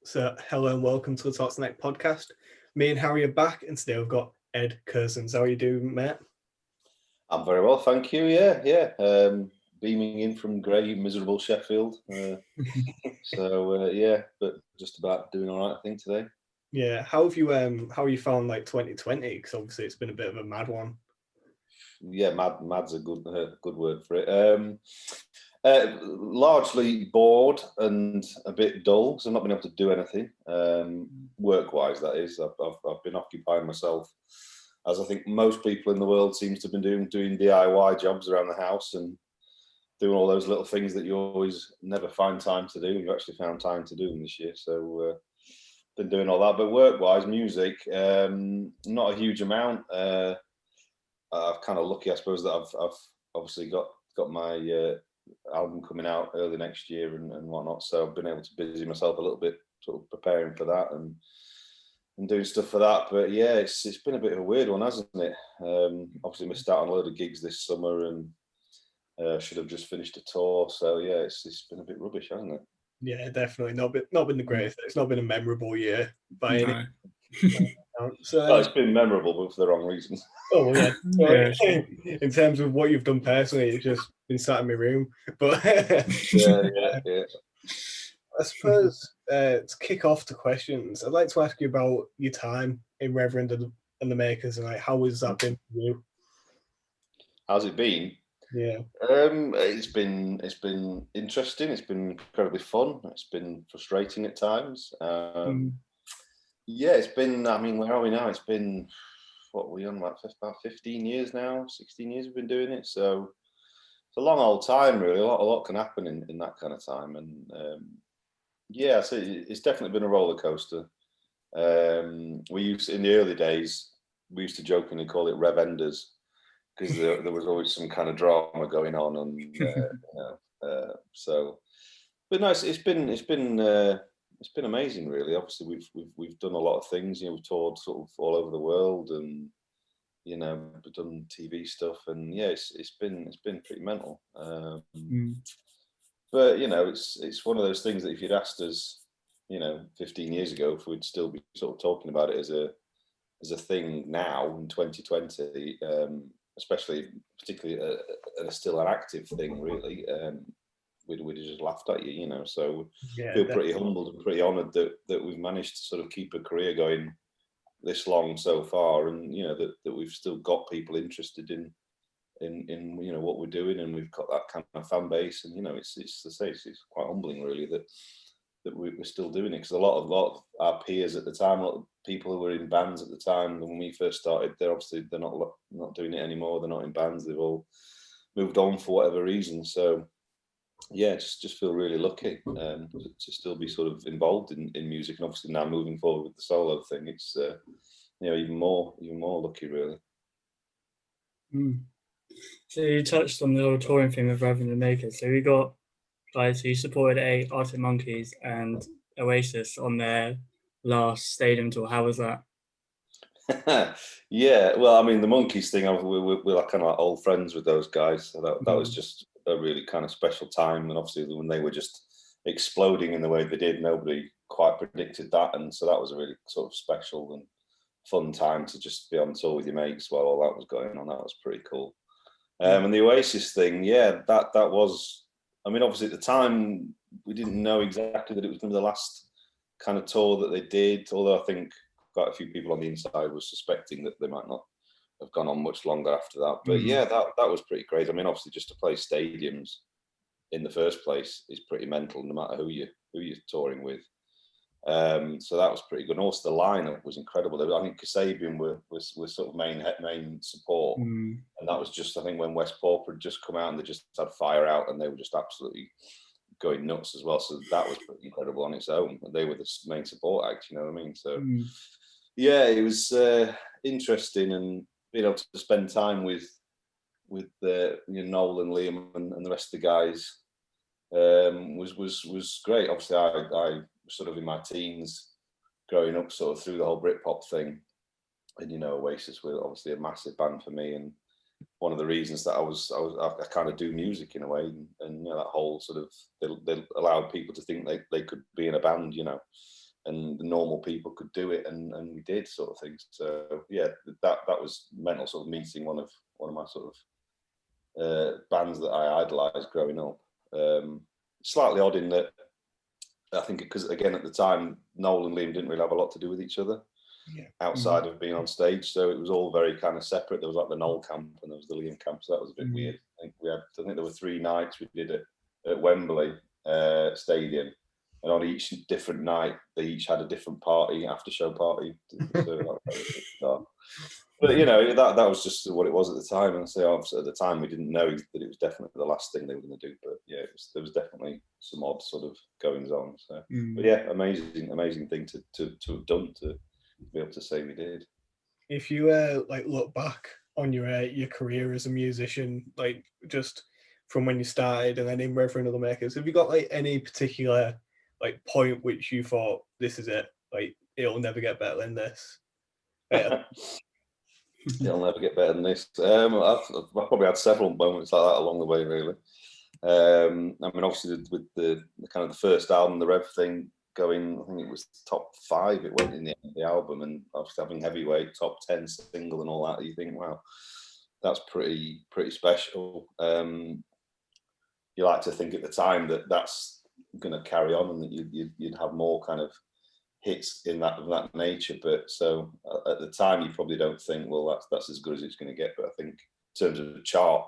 So, hello and welcome to the Talks Tonight podcast. Me and Harry are back, and today we've got Ed Cosens. How are you doing, mate? I'm very well, thank you. Yeah. Beaming in from grey, miserable Sheffield. But just about doing all right, I think, today. Yeah, how have you found like 2020? Because obviously it's been a bit of a mad one. Yeah, mad's a good word for it. Largely bored and a bit dull, so I've not been able to do anything work-wise. That is, I've been occupying myself, as I think most people in the world seems to have been doing DIY jobs around the house and doing all those little things that you always never find time to do. You've actually found time to do them this year, so been doing all that. But work-wise, music, not a huge amount. I'm kind of lucky, I suppose, that I've obviously got my album coming out early next year and whatnot. So I've been able to busy myself a little bit, sort of preparing for that and doing stuff for that. But yeah, it's been a bit of a weird one, hasn't it? Obviously missed out on a load of gigs this summer and should have just finished a tour. So yeah, it's been a bit rubbish, hasn't it? Yeah, definitely not been the greatest. It's not been a memorable year by any. So, Well, it's been memorable, but for the wrong reasons. oh yeah. In terms of what you've done personally, it's just been sat in my room. But Yeah. I suppose to kick off the questions, I'd like to ask you about your time in Reverend and the Makers, and like how has that been for you? How's it been? Yeah. It's been interesting. It's been incredibly fun. It's been frustrating at times. Yeah, it's been. I mean, where are we now? It's been what we on like about 15 years now. 16 years we've been doing it. So it's a long old time, really. A lot can happen in that kind of time. And yeah, so it's definitely been a roller coaster. We used in the early days, we used to jokingly call it Rev Enders because there was always some kind of drama going on, and so. But no, it's been amazing, really. Obviously, we've done a lot of things. You know, we've toured sort of all over the world, and we've done TV stuff, and yeah, it's been pretty mental. But it's one of those things that if you'd asked us, 15 years ago, if we'd still be sort of talking about it as a thing now in 2020, especially particularly still an active thing, really, we'd have just laughed at you, So Yeah, feel pretty humbled and pretty honoured that we've managed to sort of keep a career going this long so far, and that we've still got people interested in what we're doing, and we've got that kind of fan base, and it's quite humbling, really, that we're still doing it, because a lot of our peers at the time, a lot of people who were in bands at the time when we first started, they're not doing it anymore. They're not in bands. They've all moved on for whatever reason. So yeah, just feel really lucky to still be sort of involved in music, and obviously now moving forward with the solo thing, it's even more lucky, really. So you touched on the whole touring thing with Reverend and Makers. So we got guys who supported Arctic Monkeys and Oasis on their last stadium tour. How was that? Yeah, well, I mean, the Monkeys thing, we're like kind of like old friends with those guys. So that was just a really kind of special time, and obviously when they were just exploding in the way they did, nobody quite predicted that, and so that was a really sort of special and fun time to just be on tour with your mates while all that was going on. That was pretty cool. And the Oasis thing, yeah, that was. I mean, obviously at the time we didn't know exactly that it was going to be the last kind of tour that they did. Although I think quite a few people on the inside were suspecting that they might not have gone on much longer after that. But yeah, that was pretty crazy. I mean, obviously just to play stadiums in the first place is pretty mental, no matter who you're touring with. So that was pretty good. And also the lineup was incredible. I think Kasabian was sort of main support, and that was just, I think, when West Pauper had just come out and they just had Fire Out, and they were just absolutely going nuts as well. So that was pretty incredible on its own. They were the main support act, you know what I mean? So yeah, it was interesting, and being able to spend time with Noel and Liam and the rest of the guys was great. Obviously, I sort of in my teens, growing up, sort of through the whole Britpop thing, and Oasis were obviously a massive band for me, and one of the reasons that I kind of do music in a way, and that whole sort of they allowed people to think they could be in a band, and the normal people could do it, and we did, sort of thing. So yeah, that was mental, sort of meeting one of my sort of bands that I idolized growing up. Slightly odd in that I think because again at the time Noel and Liam didn't really have a lot to do with each other outside of being on stage, so it was all very kind of separate. There was like the Noel camp and there was the Liam camp, so that was a bit weird. I think there were 3 nights we did it at Wembley Stadium, and on each different night they each had a different party, after show party. But you know, that was just what it was at the time, and so obviously at the time we didn't know that it was definitely the last thing they were going to do. But yeah, there was definitely some odd sort of goings on. So, but yeah, amazing thing to have done, to be able to say we did. If you like look back on your career as a musician, like just from when you started and then in Reverend Other Makers, have you got like any particular like point which you thought, this is it, like it'll never get better than this? It'll never get better than this. I've probably had several moments like that along the way, really. I mean, obviously with the kind of the first album, the Rev thing, going, I think it was top 5 it went in the album, and obviously having Heavyweight top 10 single and all that, you think, wow, that's pretty special. You like to think at the time that that's going to carry on and that you'd have more kind of hits in that of that nature, but so at the time you probably don't think, well, that's as good as it's going to get. But I think in terms of the chart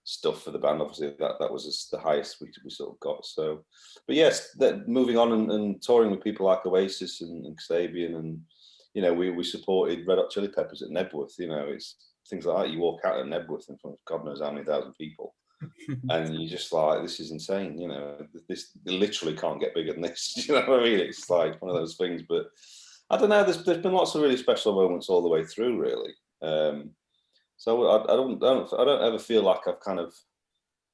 stuff for the band, obviously that was the highest we sort of got. So, but yes, moving on and touring with people like Oasis and Kasabian, and you know, we supported Red Hot Chili Peppers at Nebworth. You know, it's things like that. You walk out at Nebworth in front of God knows how many thousand people, and you're just like, this is insane. You know, this literally can't get bigger than this. You know what I mean? It's like one of those things. But I don't know. There's been lots of really special moments all the way through, really. So I don't ever feel like I've kind of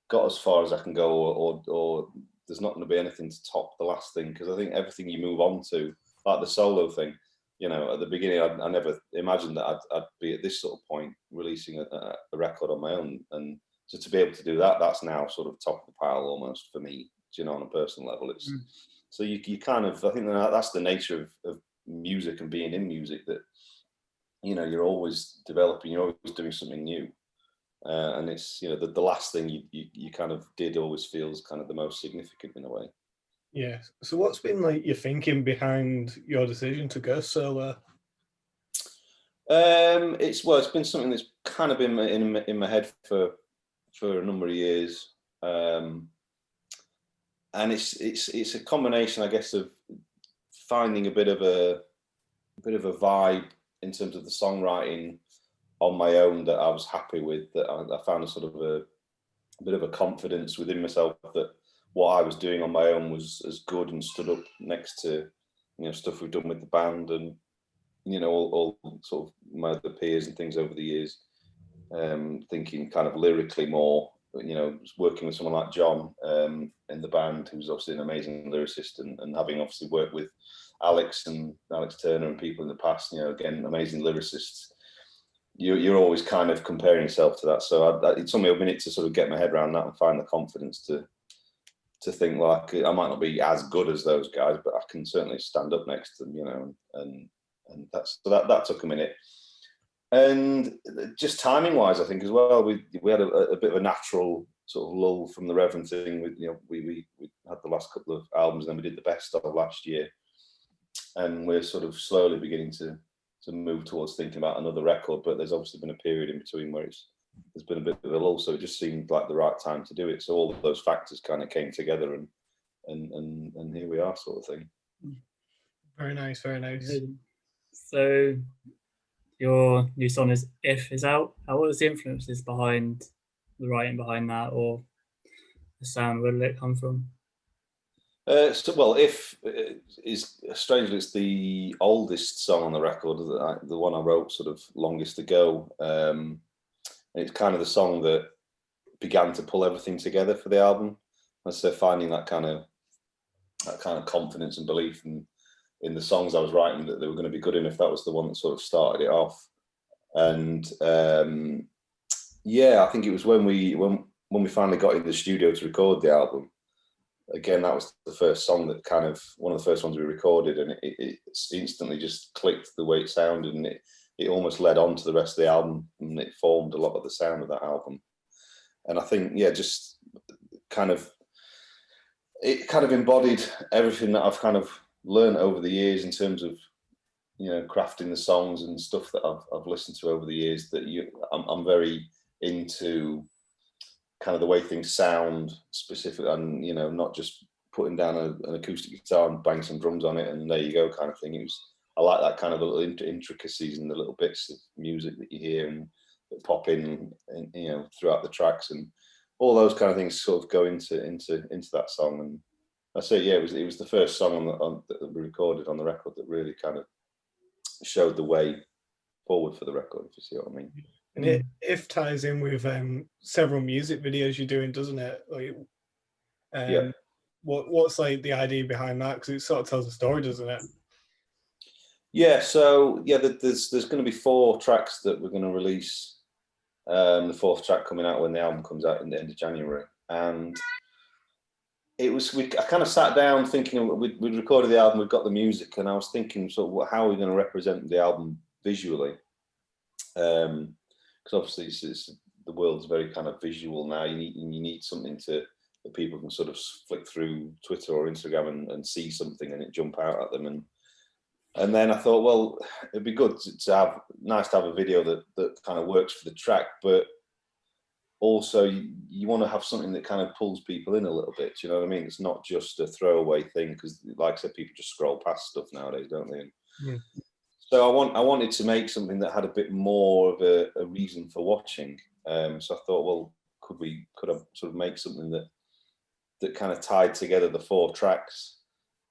got as far as I can go, or there's not going to be anything to top the last thing, because I think everything you move on to, like the solo thing, you know, at the beginning I never imagined that I'd be at this sort of point releasing a record on my own, and so to be able to do that, that's now sort of top of the pile almost for me, you know, on a personal level. It's so you kind of, I think that's the nature of music and being in music, that you know, you're always developing, you're always doing something new, and it's, you know, the last thing you kind of did always feels kind of the most significant in a way. Yeah. So what's been like your thinking behind your decision to go solo? It's been something that's kind of been in my head for a number of years, and it's a combination, I guess, of finding a bit of a vibe in terms of the songwriting on my own that I was happy with, that I found a sort of a bit of a confidence within myself that what I was doing on my own was as good and stood up next to, you know, stuff we've done with the band, and you know, all sort of my other peers and things over the years. Thinking kind of lyrically more, you know, working with someone like John in the band, who's obviously an amazing lyricist, and having obviously worked with Alex Turner and people in the past, you know, again, amazing lyricists. You're always kind of comparing yourself to that. So it took me a minute to sort of get my head around that and find the confidence to think like, I might not be as good as those guys, but I can certainly stand up next to them, you know, and that took a minute. And just timing wise, I think as well, we had a bit of a natural sort of lull from the Reverence thing. With, you know, we had the last couple of albums, and then we did the best of last year, and we're sort of slowly beginning to move towards thinking about another record. But there's obviously been a period in between where there's been a bit of a lull, so it just seemed like the right time to do it. So all of those factors kind of came together, and here we are, sort of thing. Very nice, very nice. So your new song is out. What was the influences behind the writing behind that, or the sound? Where did it come from? If is strangely, it's the oldest song on the record, the one I wrote sort of longest ago. And it's kind of the song that began to pull everything together for the album. And so finding that kind of confidence and belief in the songs I was writing, that they were going to be good enough, that was the one that sort of started it off. And I think it was when we finally got in the studio to record the album. again, that was the first song that kind of one of the first ones we recorded, and it instantly just clicked the way it sounded, and it almost led on to the rest of the album, and it formed a lot of the sound of that album. And I think, yeah, just it kind of embodied everything that I've kind of learned over the years in terms of, you know, crafting the songs and stuff that I've listened to over the years. That I'm very into kind of the way things sound specific, and, you know, not just putting down an acoustic guitar and bang some drums on it and there you go kind of thing. I like that kind of little intricacies and the little bits of music that you hear and that pop in, you know, throughout the tracks, and all those kind of things sort of go into that song. And I say, yeah, it was the first song that we recorded on the record that really kind of showed the way forward for the record, if you see what I mean. And it ties in with several music videos you're doing, doesn't it? Like, yeah. What's like the idea behind that? Because it sort of tells a story, doesn't it? Yeah. So yeah, there's going to be 4 tracks that we're going to release. The 4th track coming out when the album comes out in the end of January, and I kind of sat down thinking, we'd recorded the album, we've got the music, and I was thinking, sort of, how are we going to represent the album visually? Because obviously the world's very kind of visual now. You need something that people can sort of flick through Twitter or Instagram and see something and it jump out at them. And then I thought, well, it'd be good to have a video that kind of works for the track, but also you want to have something that kind of pulls people in a little bit. You know what I mean? It's not just a throwaway thing, because, like I said, people just scroll past stuff nowadays, don't they? So I wanted to make something that had a bit more of a reason for watching. So I thought, well, could I sort of make something that kind of tied together the 4 tracks,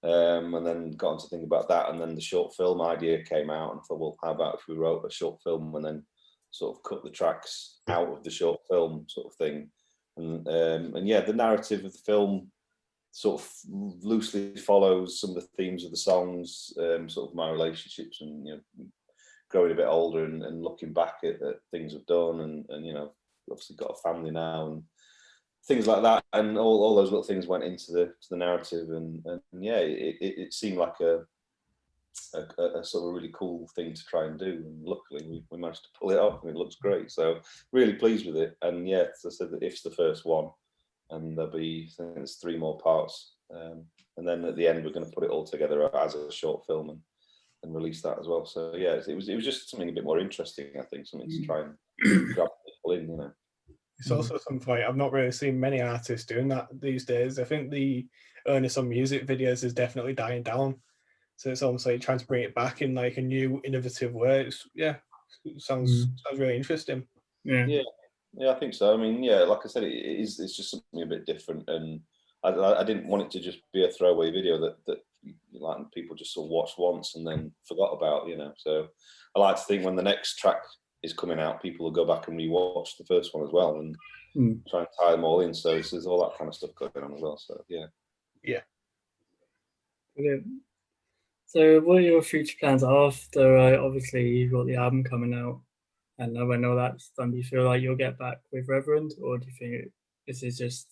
and then got on to think about that, and then the short film idea came out, and I thought, well, how about if we wrote a short film and then sort of cut the tracks out of the short film sort of thing. And yeah, the narrative of the film sort of loosely follows some of the themes of the songs, sort of my relationships, and, you know, growing a bit older and looking back at things I've done, and you know, obviously got a family now and things like that, and all those little things went into the narrative, and yeah, it seemed like a sort of really cool thing to try and do, and luckily we managed to pull it off, and it looks great. So really pleased with it. And yeah, as I said, that If's the first one, and I think there's 3 more parts, and then at the end we're going to put it all together as a short film and release that as well. So yeah, it was just something a bit more interesting, I think, something to try and grab people in, you know. It's also something like, I've not really seen many artists doing that these days. I think the onus on music videos is definitely dying down. So it's almost like trying to bring it back in like a new, innovative way. It sounds really interesting. Yeah, I think so. I mean, yeah, like I said, it's just something a bit different, and I didn't want it to just be a throwaway video that like people just sort of watched once and then forgot about, you know. So I like to think when the next track is coming out, people will go back and rewatch the first one as well, and try and tie them all in. So there's all that kind of stuff going on as well. So yeah. Brilliant. So what are your future plans after, obviously you've got the album coming out, and when all that's done, do you feel like you'll get back with Reverend, or do you think this is just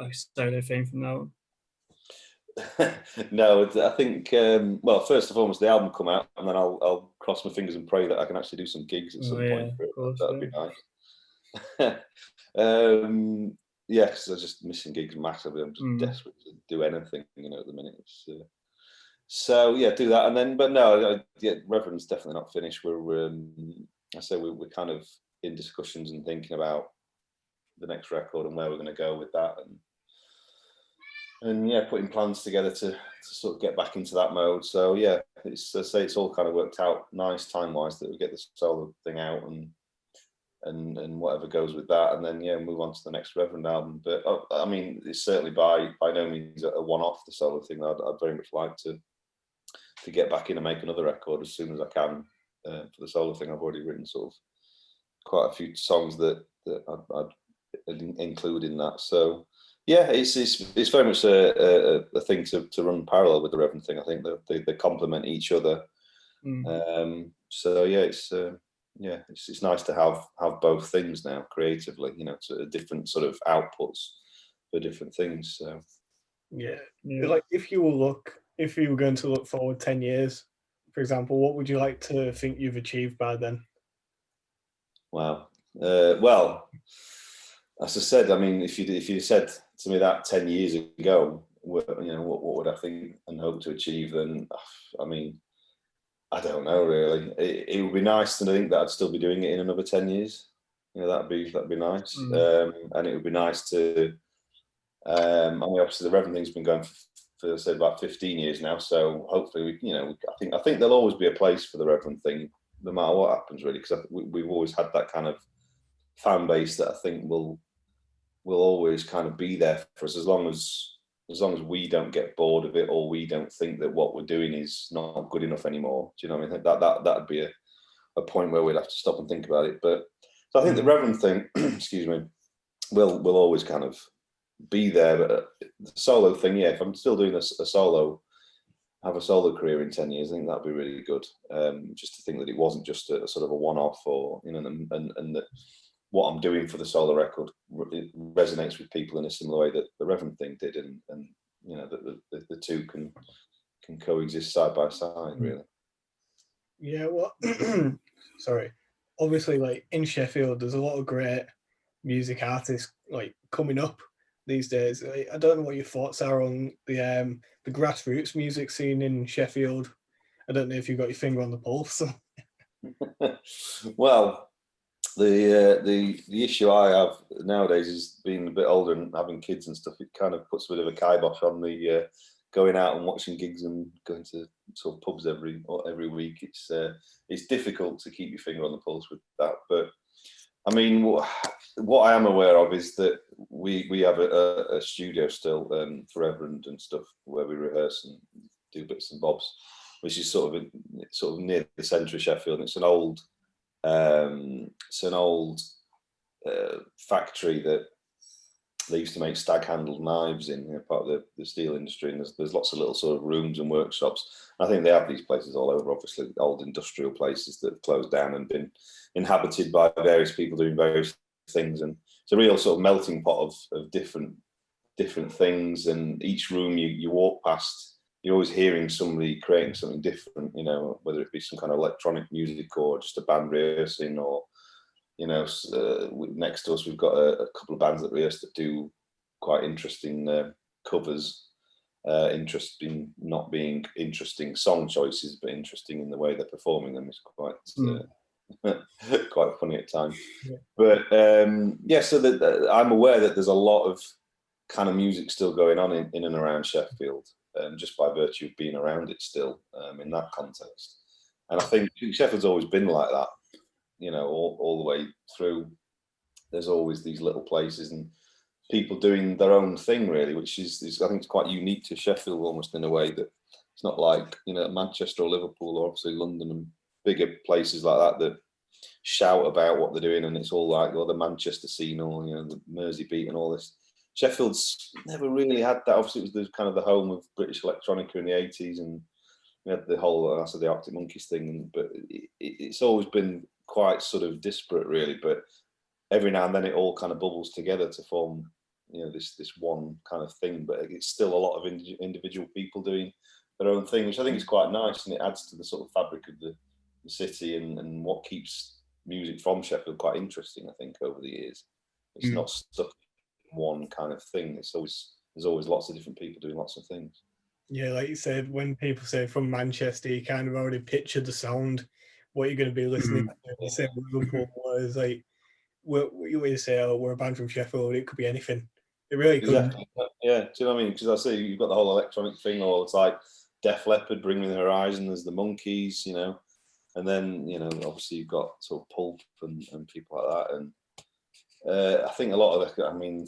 a solo thing from now on? No, I think, well, first and foremost, the album come out, and then I'll cross my fingers and pray that I can actually do some gigs at some point. That'd be nice. Yeah, because I'm just missing gigs massively. I'm just desperate to do anything, you know, at the minute. So yeah, do that, and then, but no, Reverend's definitely not finished. We're kind of in discussions and thinking about the next record and where we're going to go with that, and yeah, putting plans together to sort of get back into that mode. So yeah, it's all kind of worked out nice time-wise that we get this solo thing out and whatever goes with that, and then yeah, move on to the next Reverend album. But I mean, it's certainly by no means a one-off, the solo thing. I'd very much like to get back in and make another record as soon as I can. For the solo thing, I've already written sort of quite a few songs that I'd include in that. So yeah, it's very much a thing to run parallel with the Reverend thing. I think they complement each other. So yeah, it's nice to have both things now creatively, you know, to different sort of outputs for different things. So Yeah. Yeah. Like if you were going to look forward 10 years, for example, what would you like to think you've achieved by then? Wow. Well, as I said, I mean, if you said to me that 10 years ago, what would I think and hope to achieve? Then, I mean, I don't know really. It would be nice to think that I'd still be doing it in another 10 years. That'd be nice. And it would be nice to. I mean, obviously, the Reverend thing's been going for say about 15 years now. So hopefully, I think there'll always be a place for the Reverend thing, no matter what happens, really, because we've always had that kind of fan base that I think will always kind of be there for us as long as we don't get bored of it, or we don't think that what we're doing is not good enough anymore. Do you know what I mean? That'd be a point where we'd have to stop and think about it. But so I think the Reverend thing, excuse me, will always kind of be there. But the solo thing, yeah, if I'm still doing a solo, have a solo career in 10 years, I think that'd be really good. Just to think that it wasn't just a sort of a one-off, or and that what I'm doing for the solo record it resonates with people in a similar way that the Reverend thing did, and that the two can coexist side by side, really. Yeah, well, sorry. Obviously, like in Sheffield, there's a lot of great music artists like coming up these days. I don't know what your thoughts are on the grassroots music scene in Sheffield. I don't know if you've got your finger on the pulse. Well, the issue I have nowadays is being a bit older and having kids and stuff. It kind of puts a bit of a kibosh on the going out and watching gigs and going to sort of pubs every week. It's difficult to keep your finger on the pulse with that. But I mean, what I am aware of is that we have a studio still for Reverend and stuff where we rehearse and do bits and bobs, which is sort of near the centre of Sheffield. And it's an old factory that they used to make stag-handled knives in, part of the steel industry. And there's lots of little sort of rooms and workshops. I think they have these places all over, obviously, old industrial places that have closed down and been inhabited by various people doing various things. And it's a real sort of melting pot of different things. And each room you walk past, you're always hearing somebody creating something different, whether it be some kind of electronic music or just a band rehearsing, or next to us we've got a couple of bands that rehearse that do quite interesting covers, interesting not being interesting song choices, but interesting in the way they're performing them. Is quite quite funny at times. Yeah. But so I'm aware that there's a lot of kind of music still going on in and around Sheffield, just by virtue of being around it still, in that context. And I think Sheffield's always been like that. All the way through, there's always these little places and people doing their own thing, really, which is I think it's quite unique to Sheffield, almost in a way that it's not like Manchester or Liverpool or obviously London and bigger places like that shout about what they're doing, and it's all like the Manchester scene or the Mersey beat and all this. Sheffield's never really had that. Obviously, it was kind of the home of British electronica in the 80s, and we had the whole the Arctic Monkeys thing, but it's always been quite sort of disparate, really. But every now and then it all kind of bubbles together to form this one kind of thing. But it's still a lot of individual people doing their own thing, which I think is quite nice, and it adds to the sort of fabric of the city and what keeps music from Sheffield quite interesting, I think, over the years. It's not stuck in one kind of thing. There's always lots of different people doing lots of things. Yeah, like you said, when people say from Manchester, you kind of already picture the sound, what you're going to be listening to. You say Liverpool was like, we say, oh, we're a band from Sheffield, it could be anything. It really could. Exactly. Yeah, do you know what I mean? Because I see you've got the whole electronic thing, or it's like Def Leppard, Bring Me the Horizon, there's the Monkeys, and then obviously you've got sort of Pulp and people like that. And I think a lot of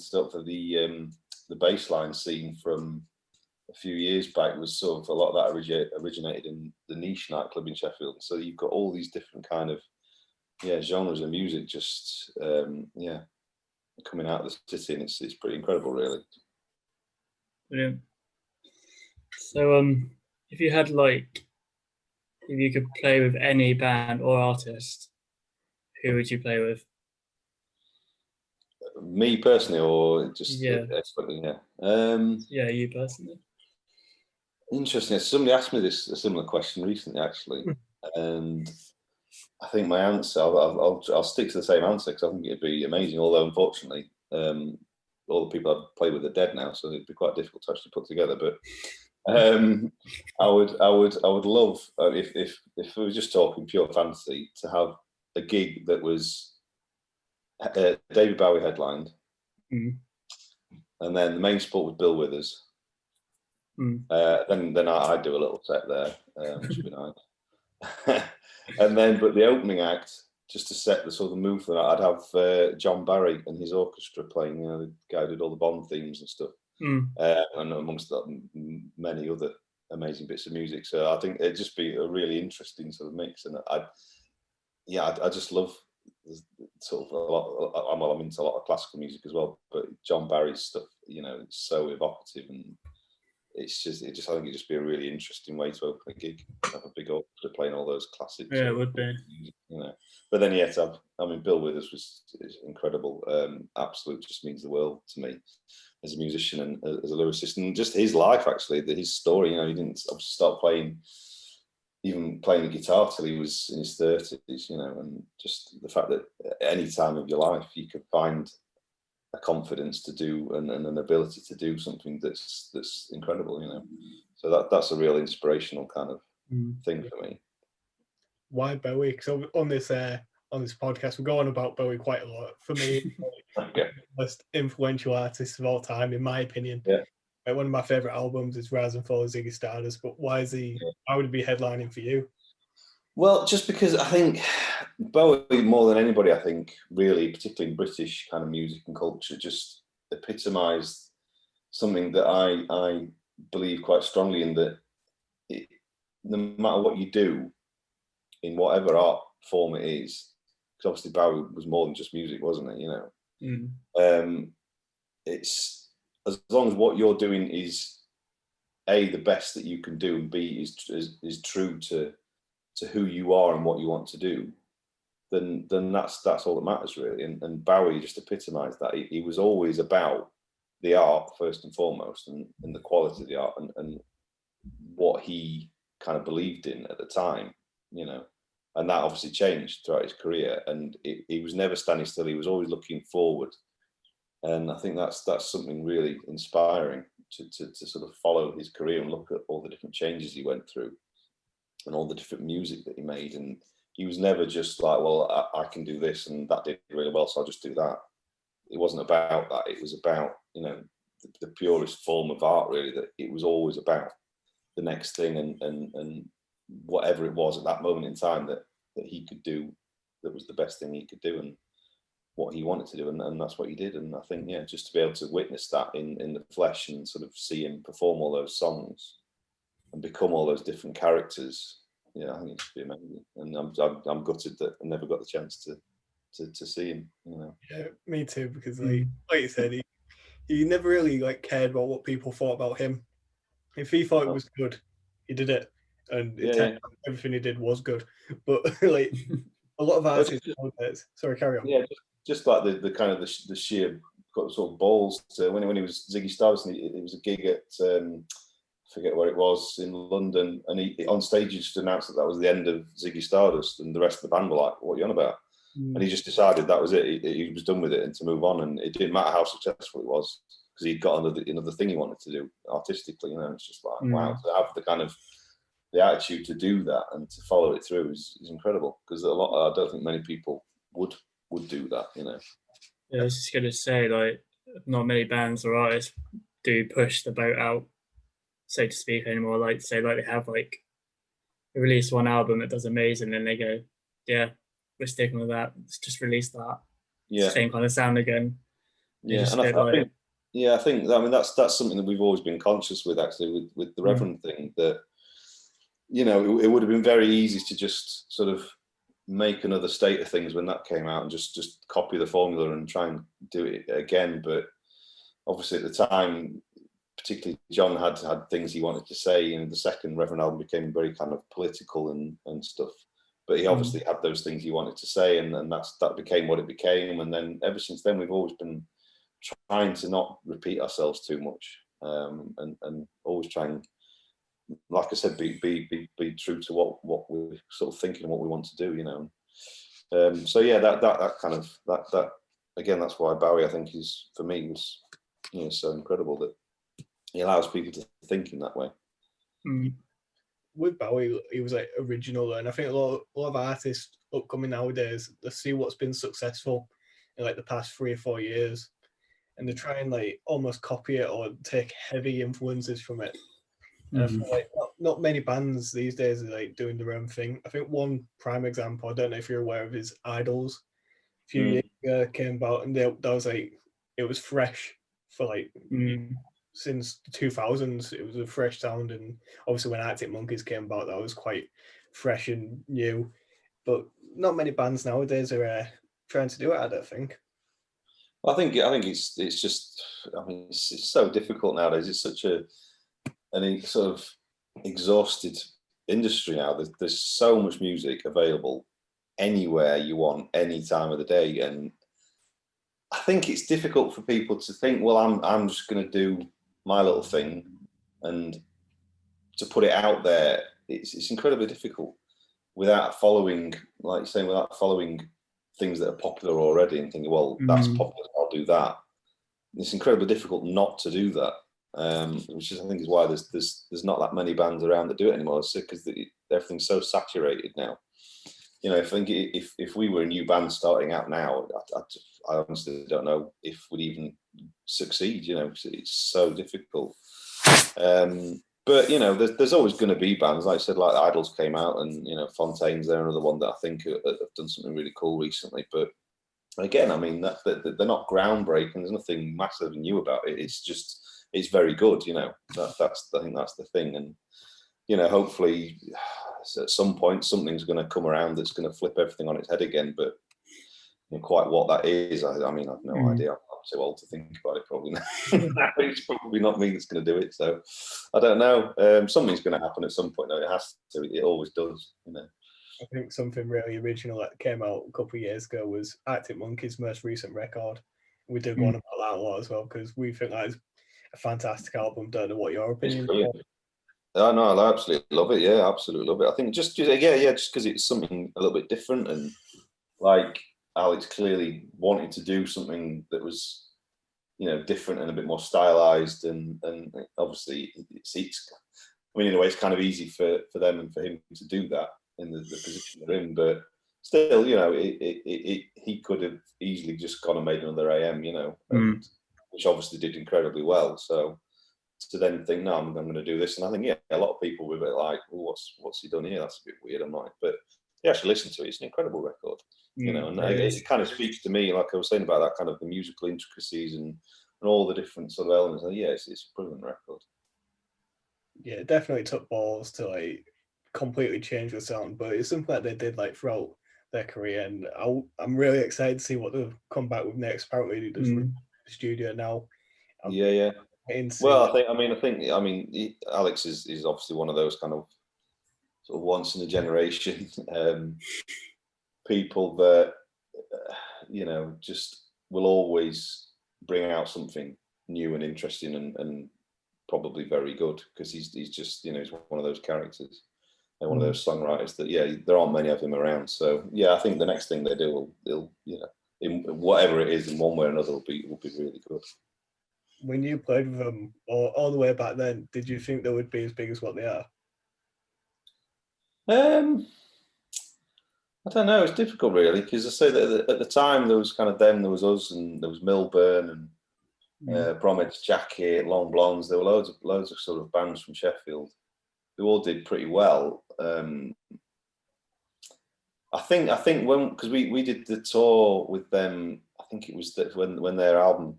stuff for the bassline scene from a few years back was sort of a lot of that originated in the Niche nightclub in Sheffield. So you've got all these different kind of genres of music just coming out of the city, and it's pretty incredible, really. Brilliant. So if you could play with any band or artist, who would you play with? Me personally, or just Yeah. yeah. You personally. Interesting. Somebody asked me a similar question recently, actually, and I think my answer, I'll stick to the same answer because I think it'd be amazing. Although unfortunately, all the people I've played with are dead now, so it'd be quite difficult to actually put together. But I would love if we were just talking pure fantasy to have a gig that was David Bowie headlined, and then the main sport was Bill Withers. Then I'd do a little set there, which would be nice. And then, but the opening act, just to set the sort of mood for that, I'd have John Barry and his orchestra playing. The guy who did all the Bond themes and stuff, and amongst that, many other amazing bits of music. So I think it'd just be a really interesting sort of mix. And I just love sort of a lot. I'm into a lot of classical music as well, but John Barry's stuff, it's so evocative, and I think it'd just be a really interesting way to open a gig. Have a big orchestra playing all those classics. Yeah, it would be. But then Bill Withers is incredible. Absolute, just means the world to me as a musician and as a lyricist, and just his life actually, his story. He didn't obviously start playing the guitar till he was in his 30s. And just the fact that at any time of your life you could find a confidence to do and an ability to do something that's incredible. So that's a real inspirational kind of thing for me. Why Bowie? Because on this podcast we go on about Bowie quite a lot. For me, the most influential artist of all time, in my opinion. Yeah. One of my favorite albums is Rise and Fall of Ziggy Stardust. But why would he be headlining for you? Well, just because I think Bowie, more than anybody, I think, really, particularly in British kind of music and culture, just epitomised something that I believe quite strongly in, that no matter what you do, in whatever art form it is, because obviously Bowie was more than just music, wasn't it? It's as long as what you're doing is A, the best that you can do, and B, is true to who you are and what you want to do, then that's all that matters really. And Bowie just epitomised that. He was always about the art first and foremost, and the quality of the art, and what he kind of believed in at the time, and that obviously changed throughout his career. And he was never standing still. He was always looking forward, and I think that's something really inspiring to sort of follow his career and look at all the different changes he went through and all the different music that he made. And he was never just like, well, I can do this and that did really well, so I'll just do that. It wasn't about that. It was about, the purest form of art really, that it was always about the next thing and whatever it was at that moment in time that he could do, that was the best thing he could do and what he wanted to do. And that's what he did. And I think, just to be able to witness that in the flesh and sort of see him perform all those songs and become all those different characters, I think it should be amazing. And I'm gutted that I never got the chance to see him. Yeah, me too. Because like you said, he never really cared about what people thought about him. If he thought it was good, he did it, and everything he did was good. But a lot of artists, sorry, carry on. Yeah, just like the kind of the sheer got sort of balls to when he was Ziggy Stardust, and it was a gig at I forget where it was in London, and he on stage he just announced that was the end of Ziggy Stardust, and the rest of the band were like, "What are you on about?" And he just decided that was it. He was done with it and to move on, and it didn't matter how successful it was because he'd got another thing he wanted to do artistically. It's just like wow, to have the kind of the attitude to do that and to follow it through is incredible, because I don't think many people would do that. Yeah, I was just gonna say, not many bands or artists do push the boat out, so to speak, anymore. They have they release one album that does amazing, and they go, yeah, we're sticking with that. Let's just release that. Yeah, same kind of sound again. Yeah, and I think that's something that we've always been conscious with, actually, with the Reverend thing, that it would have been very easy to just sort of make another state of things when that came out and just copy the formula and try and do it again. But obviously at the time, particularly John had things he wanted to say, and the second Reverend album became very kind of political and stuff. but he obviously had those things he wanted to say, and that became what it became. And then ever since then, we've always been trying to not repeat ourselves too much, and always trying, like I said, be true to what we're sort of thinking and what we want to do, you know. So yeah, that again, that's why Bowie, I think, is, for me, was, you know, so incredible, that he allows people to think in that way. With Bowie, he was like original, and I think a lot of artists upcoming nowadays, they see what's been successful in like the past 3 or 4 years, and they try and like almost copy it or take heavy influences from it. And I feel like not many bands these days are like doing their own thing. I think one prime example, I don't know if you're aware of, his Idols. A few years ago came about, and that was like, it was fresh for like since the 2000s. It was a fresh sound, and obviously when Arctic Monkeys came about, that was quite fresh and new. But not many bands nowadays are trying to do it, I don't think. I think it's just, I mean, it's so difficult nowadays. It's such an sort of exhausted industry now. There's so much music available anywhere you want, any time of the day, and I think it's difficult for people to think, well, I'm just going to do my little thing, and to put it out there, it's incredibly difficult without following, like you're saying, without following things that are popular already and thinking, well, that's popular, I'll do that. It's incredibly difficult not to do that, which is, I think, is why there's not that many bands around that do it anymore. It's because everything's so saturated now. You know, I think if we were a new band starting out now, I honestly don't know if we'd even succeed. You know, it's so difficult. But you know, there's always going to be bands, like I said, like the Idols came out, and you know, Fontaine's there, another one that I think have done something really cool recently. But again, I mean, that they're not groundbreaking. There's nothing massively new about it. It's just, it's very good. You know, that's I think that's the thing. And you know, hopefully at some point something's going to come around that's going to flip everything on its head again. But you know, quite what that is, I mean, I've no idea. I'm too old to think about it, probably. It's probably not me that's going to do it. So I don't know. Something's going to happen at some point. Though. It has to. It always does. You know. I think something really original that came out a couple of years ago was Arctic Monkeys' most recent record. We do go on about that a lot as well, because we think that is a fantastic album. Don't know what your opinion is. Oh, no, I absolutely love it. Yeah, absolutely love it. I think just because it's something a little bit different, and like Alex clearly wanted to do something that was, you know, different and a bit more stylized, and obviously it's I mean, in a way, it's kind of easy for them and for him to do that in the position they're in, but still, you know, he could have easily just gone and made another AM, you know, which obviously did incredibly well. So to then think, no, I'm going to do this, and I think, yeah, a lot of people were a bit like, oh, what's he done here? That's a bit weird. I'm like, but you actually listen to it, it's an incredible record, you know, and it kind of speaks to me, like I was saying about that kind of the musical intricacies and all the different sort of elements. And yeah, it's a brilliant record. Yeah, it definitely took balls to like completely change the sound, but it's something that they did like throughout their career, and I'm really excited to see what they'll come back with next. Apparently, they just the studio now. Yeah. Well, I think Alex is obviously one of those kind of sort of once in a generation people that you know, just will always bring out something new and interesting and probably very good, because he's just, you know, he's one of those characters and one of those songwriters that, yeah, there aren't many of them around. So yeah, I think the next thing they do they'll you know, in whatever it is, in one way or another, will be really good. When you played with them all the way back then, did you think they would be as big as what they are? I don't know. It's difficult, really, because I say that at the time there was kind of them, there was us, and there was Milburn and Bromhead's Jacket, Long Blondes. There were loads of sort of bands from Sheffield who all did pretty well. I think when, because we did the tour with them, I think it was that when their album,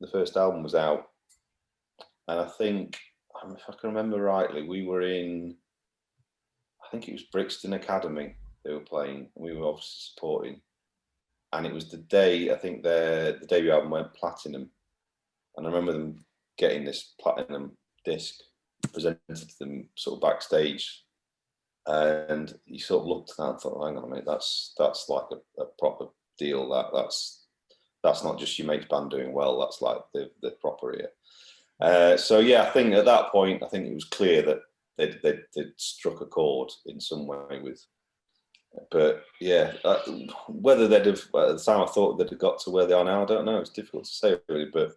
the first album, was out, and I think, if I can remember rightly, we were in, I think it was Brixton Academy they were playing, and we were obviously supporting, and it was the day, I think their debut album went platinum, and I remember them getting this platinum disc presented to them sort of backstage, And you sort of looked at that and thought, hang on a minute, that's like a proper deal. That's not just your mate's band doing well. That's like the proper here. So yeah, I think at that point, I think it was clear that they'd struck a chord in some way with. But yeah, whether they'd have at the time I thought they'd have got to where they are now, I don't know. It's difficult to say really, but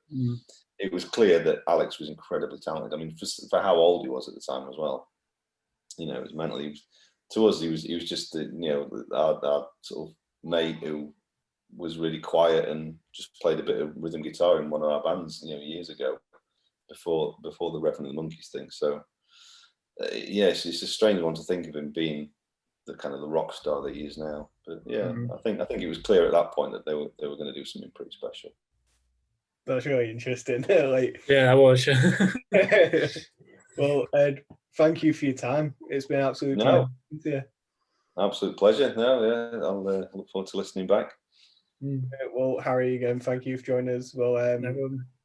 it was clear that Alex was incredibly talented. I mean, for how old he was at the time as well. You know, it was mentally. To us, he was just our sort of mate who was really quiet and just played a bit of rhythm guitar in one of our bands, years ago, before the Reverence and the Monkeys thing. So yes, it's a strange one to think of him being the kind of the rock star that he is now. But yeah, I think it was clear at that point that they were going to do something pretty special. That's really interesting. Like, yeah, I was. Well, Ed, thank you for your time. It's been absolutely pleasure. Yeah. Absolute pleasure. No, yeah, I'll look forward to listening back. Well, Harry, again, thank you for joining us. Well,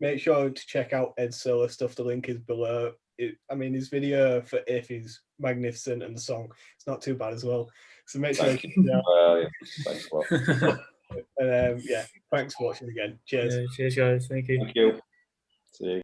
make sure to check out Ed's solo stuff. The link is below. His video for If is magnificent, and the song, it's not too bad as well. So make sure. Thank you. Thanks a lot. And thanks for watching again. Cheers. Cheers, guys. Thank you. Thank you. See you.